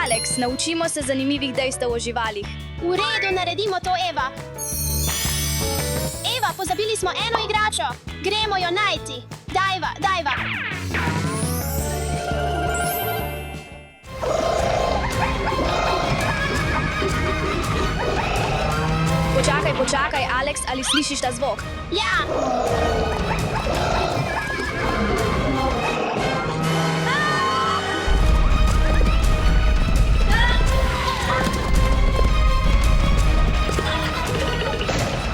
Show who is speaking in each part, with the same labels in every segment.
Speaker 1: Alex, naučimo se zanimivih dejstev o živalih.
Speaker 2: V redu, naredimo to, Eva. Eva, pozabili smo eno igračo. Gremo jo najti. Dajva.
Speaker 1: Počakaj, Alex, ali slišiš ta zvok?
Speaker 2: Ja.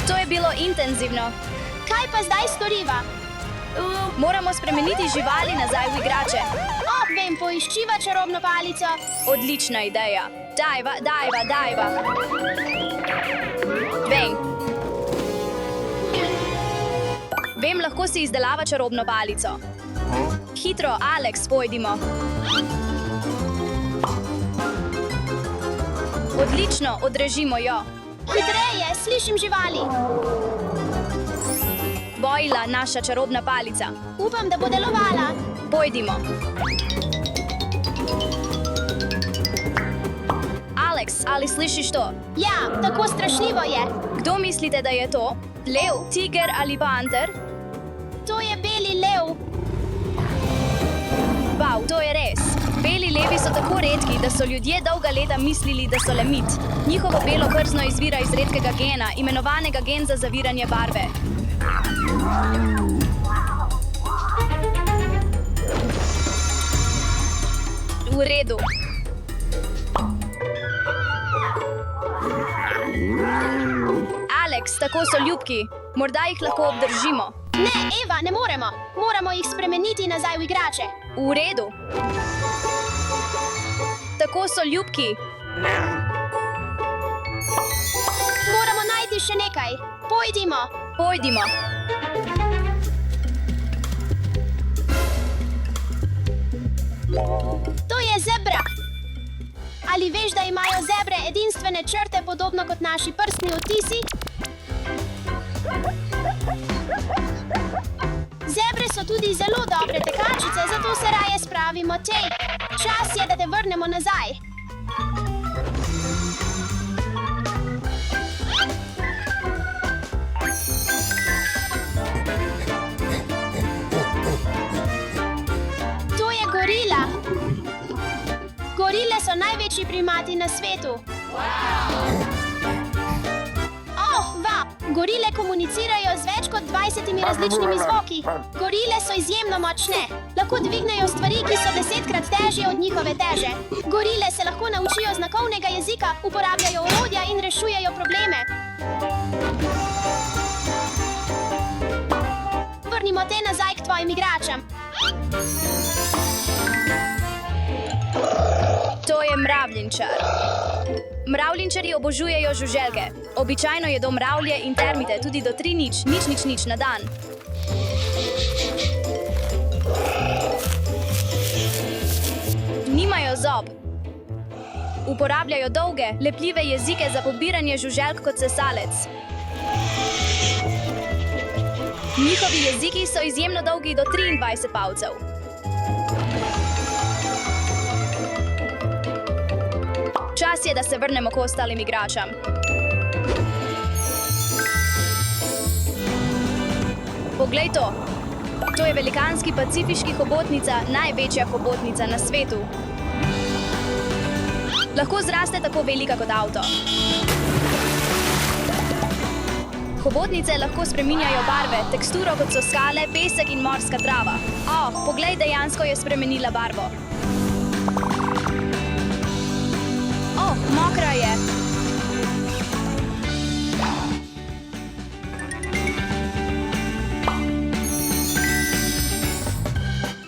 Speaker 1: To je bilo intenzivno.
Speaker 2: Kaj pa zdaj storiva?
Speaker 1: Moramo spremeniti živali nazaj v igrače.
Speaker 2: Vem, poiščiva čarobno palico.
Speaker 1: Odlična ideja. Dajva. Vem, lahko si izdelava čarobno palico. Hitro, Alex, pojdimo. Odlično, odrežimo jo.
Speaker 2: Hitreje, slišim živali.
Speaker 1: Bojla, naša čarobna palica.
Speaker 2: Upam, da bo delovala.
Speaker 1: Pojdimo. Alex, ali slišiš to?
Speaker 2: Ja, tako strašljivo je.
Speaker 1: Kdo mislite, da je to? Lev, tiger ali panter?
Speaker 2: To je beli lev.
Speaker 1: Wow, to je res. Beli levi so tako redki, da so ljudje dolga leta mislili, da so le mit. Njihovo belo krzno izvira iz redkega gena, imenovanega gen za zaviranje barve. V redu. Alex, tako so ljubki. Morda jih lahko obdržimo.
Speaker 2: Ne, Eva, ne moremo. Moramo jih spremeniti nazaj v igrače.
Speaker 1: V redu. Tako so ljubki.
Speaker 2: Moramo najti še nekaj. Pojdimo. To je zebra. Ali veš, da imajo zebre edinstvene črte, podobno kot naši prstni odtisi? Zebre so tudi zelo dobre tekačice, zato se raje spravimo tej. Čas je, da te vrnemo nazaj. To je gorila. Gorile so največji primati na svetu. Gorile komunicirajo z več kot 20 različnimi zvoki. Gorile so izjemno močne. Lahko dvignejo stvari, ki so 10-krat težje od njihove teže. Gorile se lahko naučijo znakovnega jezika, uporabljajo orodja in rešujejo probleme. Vrnimo te nazaj k tvojim igračam.
Speaker 1: To je mravljinčar. Mravljinčarji obožujejo žuželke. Običajno jedo mravlje in termite tudi do 3 nič na dan. Nimajo zob. Uporabljajo dolge, lepljive jezike za pobiranje žuželk kot sesalec. Njihovi jeziki so izjemno dolgi do 23 palcev. Čas je, da se vrnemo k ostalim igračam. Poglej to. To je velikanski pacifiški hobotnica, največja hobotnica na svetu. Lahko zraste tako velika kot avto. Hobotnice lahko spreminjajo barve, teksturo kot so skale, pesek in morska trava. Poglej, dejansko je spremenila barvo. Mokra je.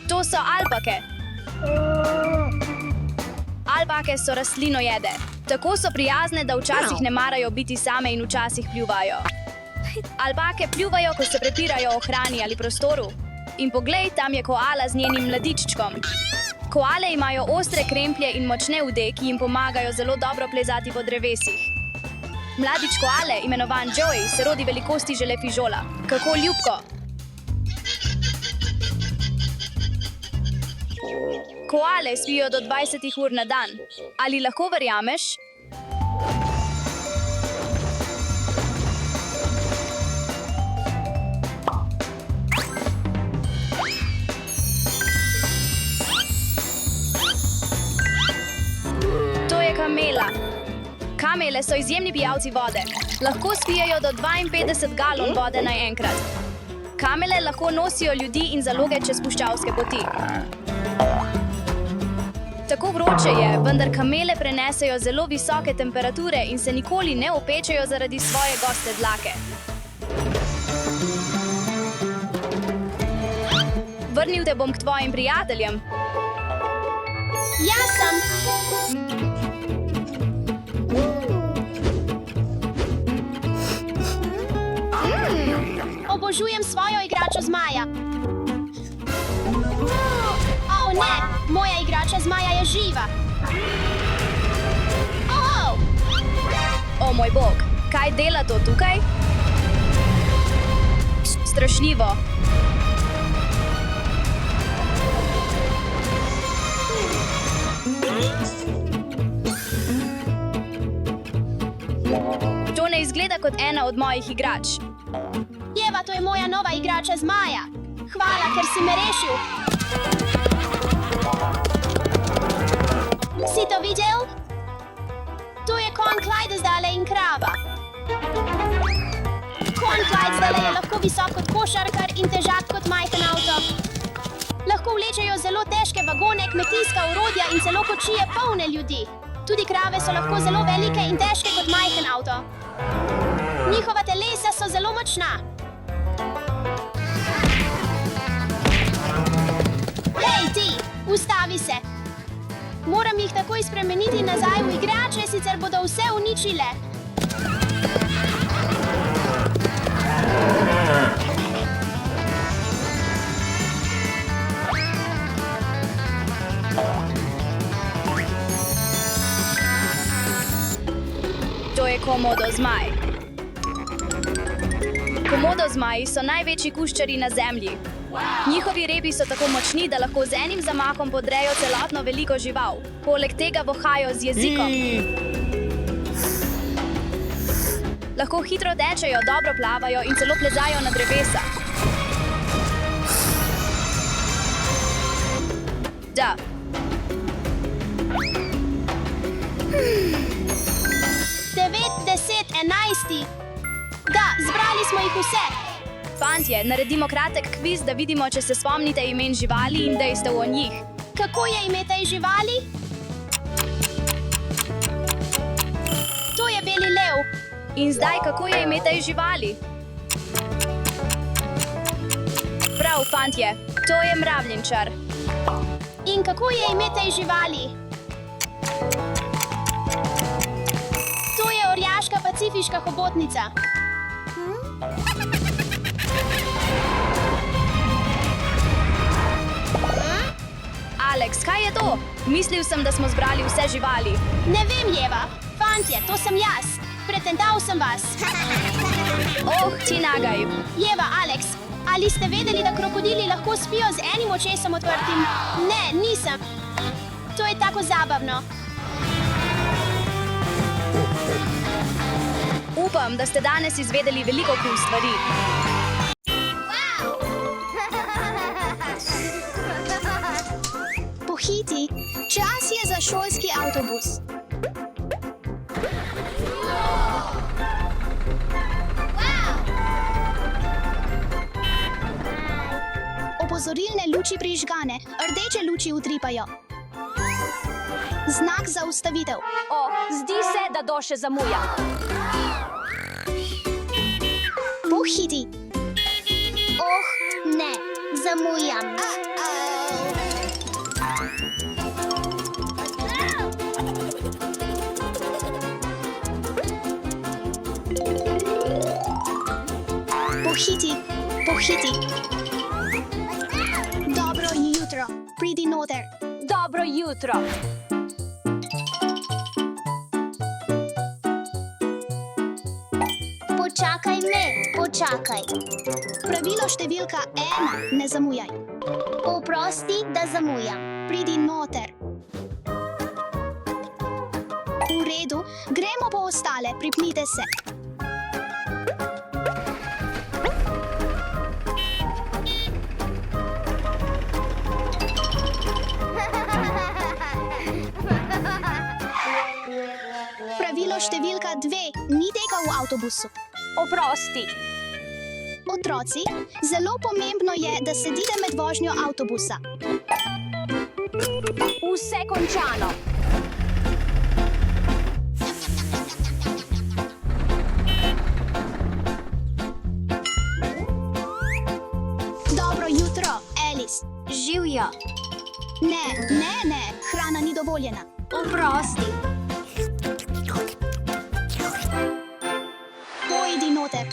Speaker 1: To so alpake. Alpake so rastlinojede. Tako so prijazne, da včasih ne marajo biti same in včasih pljuvajo. Alpake pljuvajo, ko se prepirajo o hrani ali prostoru. In poglej, tam je koala z njenim mladiččkom. Koale imajo ostre kremplje in močne ude, ki jim pomagajo zelo dobro plezati po drevesih. Mladič koale, imenovan Joey, se rodi velikosti žele fižola. Kako ljubko! Koale spijo do 20 ur na dan. Ali lahko verjameš? To je kamela. Kamele so izjemni pijalci vode. Lahko spijejo do 52 galon vode naenkrat. Kamele lahko nosijo ljudi in zaloge čez puščavske poti. Tako vroče je, vendar kamele prenesejo zelo visoke temperature in se nikoli ne opečejo zaradi svoje goste dlake. Vrnil te bom k tvojim prijateljem.
Speaker 2: Jaz sem. Obožujem svojo igračo zmaja. O ne, moja igrača zmaja je živa. Oh!
Speaker 1: O moj bog, kaj dela to tukaj? Strašljivo. To ne izgleda kot ena od mojih igrač.
Speaker 2: Jeva, to je moja nova igrača zmaja. Hvala, ker si me rešil. Si to videl? To je konj Clyde zdale in krava. Konj Clyde zdale je lahko visok kot košarkar in težak kot majhen avto. Lahko vlečejo zelo težke vagone, kmetijska orodja in celo kočije polne ljudi. Tudi krave so lahko zelo velike in težke kot majhen avto. Njihova telesa so zelo močna. Hej ti, ustavi se! Moram jih takoj spremeniti nazaj v igrače, sicer bodo vse uničile.
Speaker 1: To je komodo zmaj. Komodo zmaji so največji kuščari na zemlji. Njihovi repi so tako močni, da lahko z enim zamahom podrejo celotno veliko žival. Poleg tega vohajo z jezikom. Lahko hitro tečejo, dobro plavajo in celo plezajo na drevesa. Da.
Speaker 2: 9, 10, 11. Da, zbrali smo jih vse.
Speaker 1: Fantje, naredimo kratek kviz, da vidimo, če se spomnite imen živali in dejstev o njih.
Speaker 2: Kako je ime tej živali? To je beli lev.
Speaker 1: In zdaj, kako je ime tej živali? Prav, fantje, to je mravljenčar.
Speaker 2: In kako je ime tej živali? To je orjaška pacifiška hobotnica.
Speaker 1: Alex, kaj je to? Mislil sem, da smo zbrali vse živali.
Speaker 2: Ne vem, Jeva. Fantje, to sem jaz. Pretental sem vas.
Speaker 1: Oh, ti nagaj.
Speaker 2: Jeva, Alex, ali ste vedeli, da krokodili lahko spijo z enim očesom odprtim? Ne, nisem. To je tako zabavno.
Speaker 1: Upam, da ste danes izvedeli veliko kul stvari.
Speaker 2: Pohiti, čas je za šolski avtobus. Opozorilne luči prižgane, rdeče luči utripajo. Znak za ustavitev.
Speaker 1: O, zdi se, da do še zamuja.
Speaker 2: Pohiti. Oh, ne, zamujam. Pohiti, pohiti. Dobro jutro, pridi noter.
Speaker 1: Dobro jutro.
Speaker 2: Počakaj me, počakaj. Pravilo številka 1, ne zamujaj. Oprosti, da zamujam. pridi noter. V redu, gremo po ostale, pripnite se. Pravilo številka 2, ni tega v avtobusu.
Speaker 1: Oprosti.
Speaker 2: Otroci, zelo pomembno je, da sedite med vožnjo avtobusa.
Speaker 1: Vse končano.
Speaker 2: Dobro jutro, Alice.
Speaker 3: Živjo.
Speaker 2: Ne, hrana ni dovoljena.
Speaker 3: Oprosti.
Speaker 2: Pojdi noter.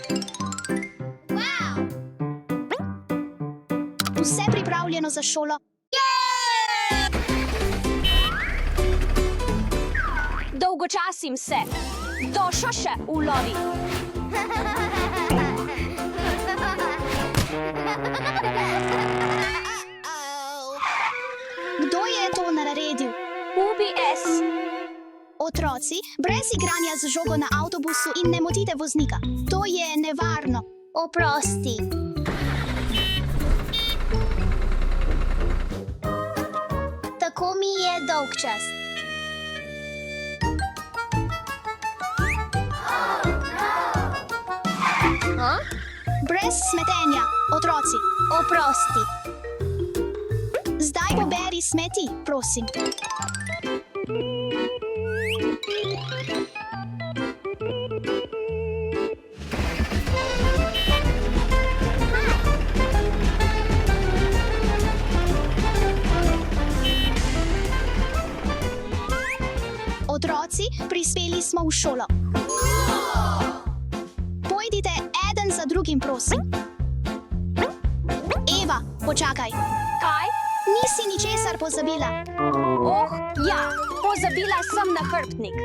Speaker 2: Vse pripravljeno za šolo?
Speaker 1: Dolgočasim se. Došo še ulovi.
Speaker 2: Kdo je to naredil?
Speaker 1: UBS.
Speaker 2: Otroci, brez igranja z žogo na avtobusu in ne motite voznika. To je nevarno.
Speaker 3: Oprosti. Tako mi je dolgčas.
Speaker 2: Brez smetenja, otroci.
Speaker 3: Oprosti.
Speaker 2: Zdaj poberi smeti, prosim. Otroci, prispeli smo v šolo. Pojdite eden za drugim, prosim. Eva, počakaj.
Speaker 1: Kaj?
Speaker 2: Nisi ničesar pozabila.
Speaker 1: Oh, ja. Pozabila sem na hrbtnik.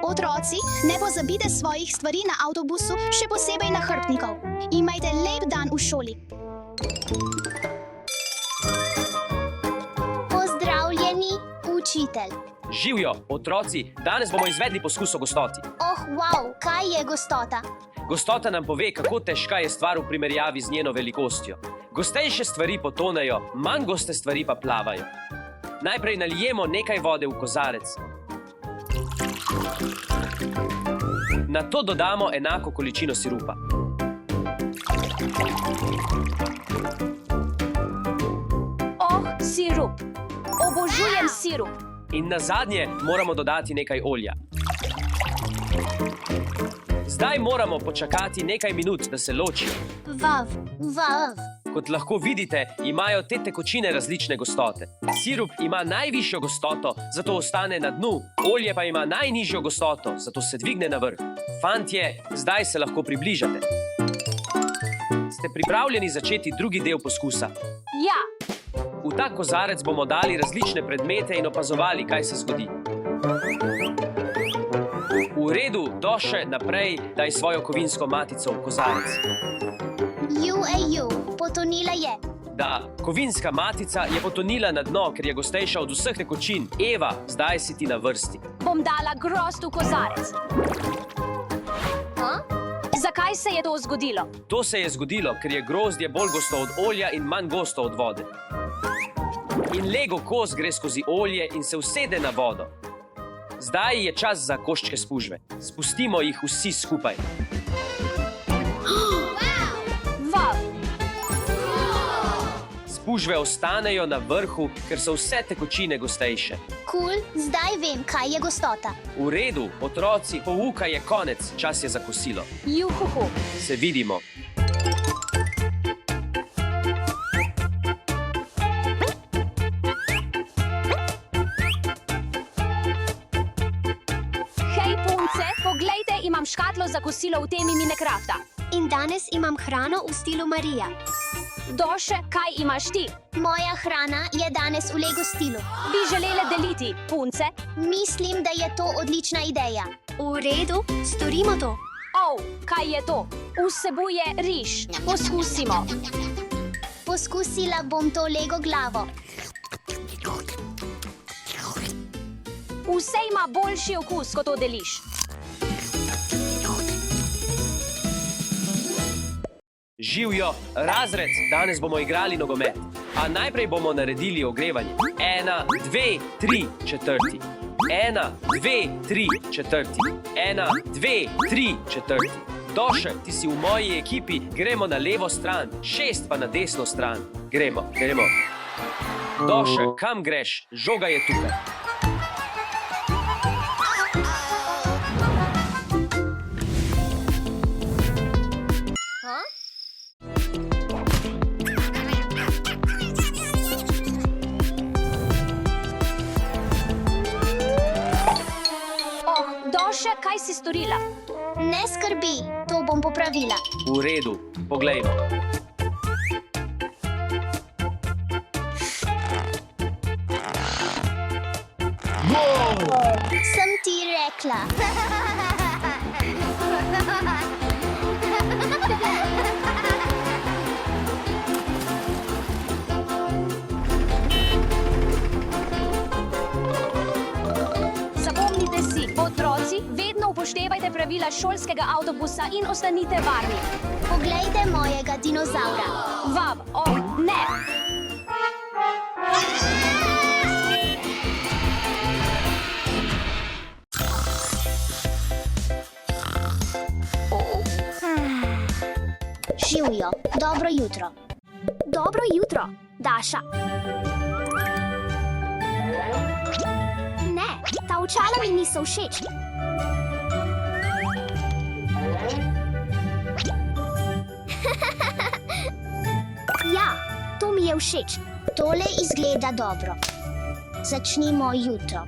Speaker 2: Otroci, ne pozabite svojih stvari na avtobusu, še posebej na hrbtnikov. Imajte lep dan v šoli.
Speaker 3: Pozdravljeni, učitelj.
Speaker 4: Živjo, otroci, danes bomo izvedli poskus o gostoti.
Speaker 3: Oh, wow, kaj je gostota?
Speaker 4: Gostota nam pove, kako težka je stvar v primerjavi z njeno velikostjo. Gostejše stvari potonejo, manj goste stvari pa plavajo. Najprej nalijemo nekaj vode v kozarec. Nato dodamo enako količino sirupa.
Speaker 1: Oh, sirup. Obožujem sirup.
Speaker 4: In nazadnje moramo dodati nekaj olja. Zdaj moramo počakati nekaj minut, da se ločijo.
Speaker 3: Vav.
Speaker 4: Kot lahko vidite, imajo te tekočine različne gostote. Sirup ima najvišjo gostoto, zato ostane na dnu, olje pa ima najnižjo gostoto, zato se dvigne na vrh. Fantje, zdaj se lahko približate. Ste pripravljeni začeti drugi del poskusa?
Speaker 1: Ja.
Speaker 4: V ta kozarec bomo dali različne predmete in opazovali, kaj se zgodi. V redu, Doše, naprej daj svojo kovinsko matico v kozarec.
Speaker 3: Potonila je.
Speaker 4: Da, kovinska matica je potonila na dno, ker je gostejša od vseh tekočin. Eva, zdaj si ti na vrsti.
Speaker 1: Bom dala grozd v kozarec. Zakaj se je to zgodilo?
Speaker 4: To se je zgodilo, ker je grozdje bolj gosto od olja in manj gosto od vode. In Lego kos gre skozi olje in se usede na vodo. Zdaj je čas za koščke spužve. Spustimo jih vsi skupaj.
Speaker 1: Vav.
Speaker 4: Spužve ostanejo na vrhu, ker so vse tekočine gostejše.
Speaker 3: Cool, zdaj vem, kaj je gostota.
Speaker 4: V redu, otroci, pouka je konec, čas je za kosilo.
Speaker 1: Juhuhu.
Speaker 4: Se vidimo.
Speaker 1: Hej, punce, poglejte, imam škatlo za kosilo v temi Minecrafta.
Speaker 3: In danes imam hrano v stilu Marija.
Speaker 1: Doše, kaj imaš ti?
Speaker 3: Moja hrana je danes v Lego stilu.
Speaker 1: Bi želele deliti, punce?
Speaker 3: Mislim, da je to odlična ideja. V redu, storimo to.
Speaker 1: Oh, kaj je to? Vsebuje riž. Poskusimo.
Speaker 3: Poskusila bom to Lego glavo.
Speaker 5: Vse ima boljši okus, ko to deliš.
Speaker 4: Živijo, razred, danes bomo igrali nogomet. A najprej bomo naredili ogrevanje. 1, 2, 3, četrti. 1, 2, 3, četrti. 1, 2, 3, četrti. Doše, ti si v moji ekipi, gremo na levo stran, 6 pa na desno stran. Gremo. Doše, kam greš? Žoga je tukaj.
Speaker 5: Doše, kaj si storila?
Speaker 3: Ne skrbi, to bom popravila.
Speaker 4: V redu, poglejmo.
Speaker 3: Sem ti rekla.
Speaker 5: Zapomnite si, otroci, vedno upoštevajte pravila šolskega avtobusa in ostanite varni.
Speaker 3: Poglejte mojega dinozaura.
Speaker 5: Vav, ne!
Speaker 3: Živijo, dobro jutro. Dobro jutro, Daša. Ne, ta očala mi niso všeč. Ja, to mi je všeč. Tole izgleda dobro. Začnimo jutro.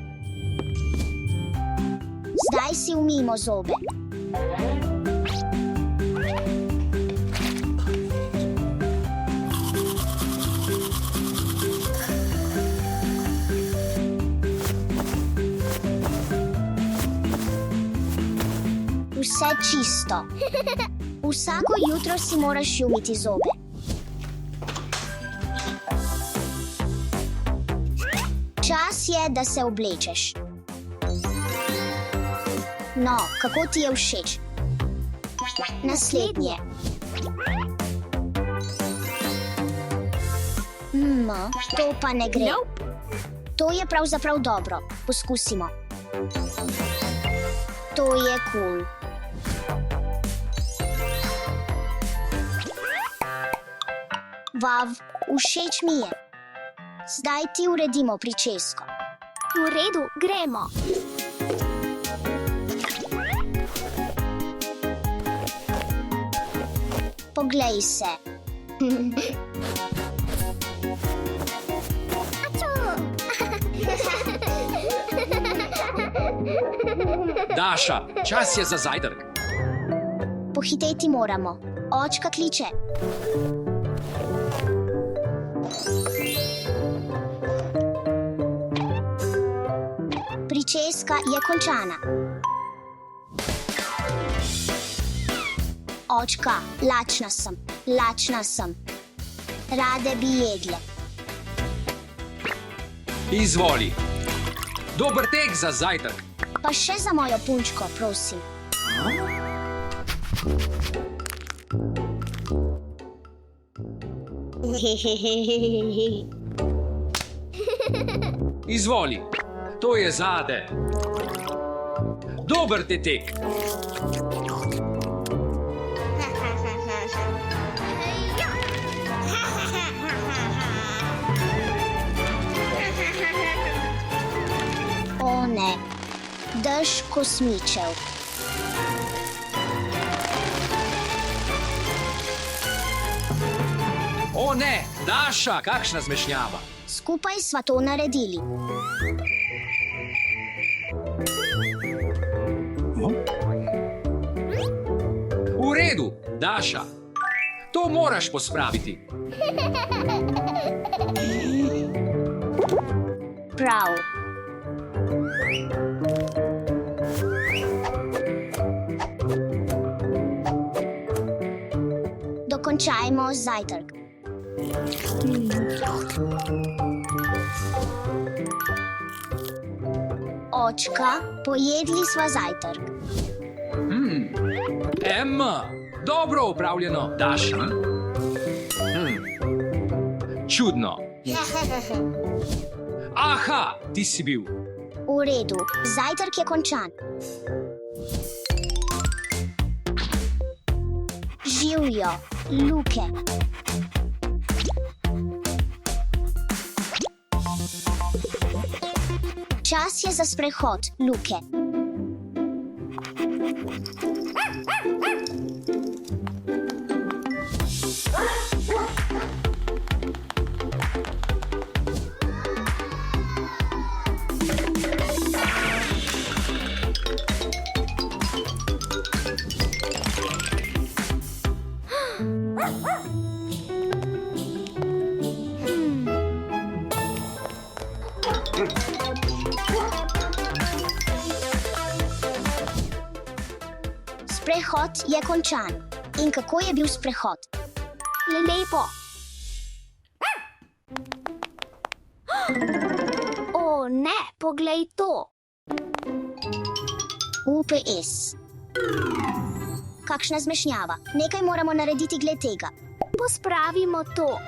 Speaker 3: Zdaj si umijmo zobe. Vse čisto. Vsako jutro si moraš umiti zobe. Čas je, da se oblečeš. No, kako ti je všeč? Naslednje. To pa ne gre. To je pravzaprav dobro. Poskusimo. To je kul. Vav, všeč mi je. Zdaj ti uredimo pričesko. V redu, gremo. Poglej se.
Speaker 6: Daša, čas je za zajtrk.
Speaker 3: Pohiteti moramo. Očka kliče. Pričeska je končana. Očka, lačna sem. Rade bi jedle.
Speaker 6: Izvoli. Dober tek za zajtrk.
Speaker 3: Pa še za mojo punčko, prosim.
Speaker 6: Izvoli. To je zate. Dober te tek.
Speaker 3: O ne, dež kosmičev.
Speaker 6: O ne, Daša, kakšna zmešnjava.
Speaker 3: Skupaj sva to naredili.
Speaker 6: V redu, Daša. To moraš pospraviti.
Speaker 3: Prav. Dokončajmo zajtrk. Očka, pojedli sva zajtrk.
Speaker 6: Emma, dobro upravljeno. Daša? Čudno. Aha, ti si bil.
Speaker 3: V redu, zajtrk je končan. Živjo, Luke. Čas je za sprehod, Luke. Sprehod je končan. In kako je bil sprehod? Lepo. O ne, poglej to. UPS. Kakšna zmešnjava. Nekaj moramo narediti glede tega. Pospravimo to.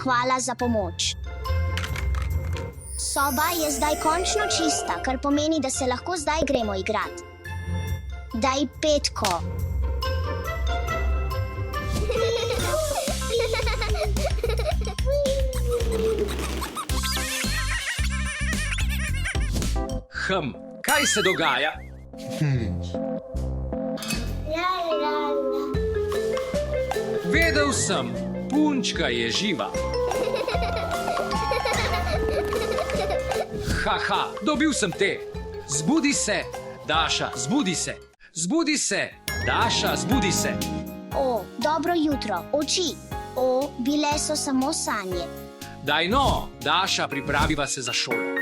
Speaker 3: Hvala za pomoč. Soba je zdaj končno čista, kar pomeni, da se lahko zdaj gremo igrat. Daj petko.
Speaker 6: Kaj se dogaja? Vedel sem, punčka je živa. Haha, dobil sem te. Zbudi se, Daša, zbudi se. Zbudi se, Daša, zbudi se.
Speaker 3: O, dobro jutro, oči. O, bile so samo sanje.
Speaker 6: Daj no, Daša, pripraviva se za šolo.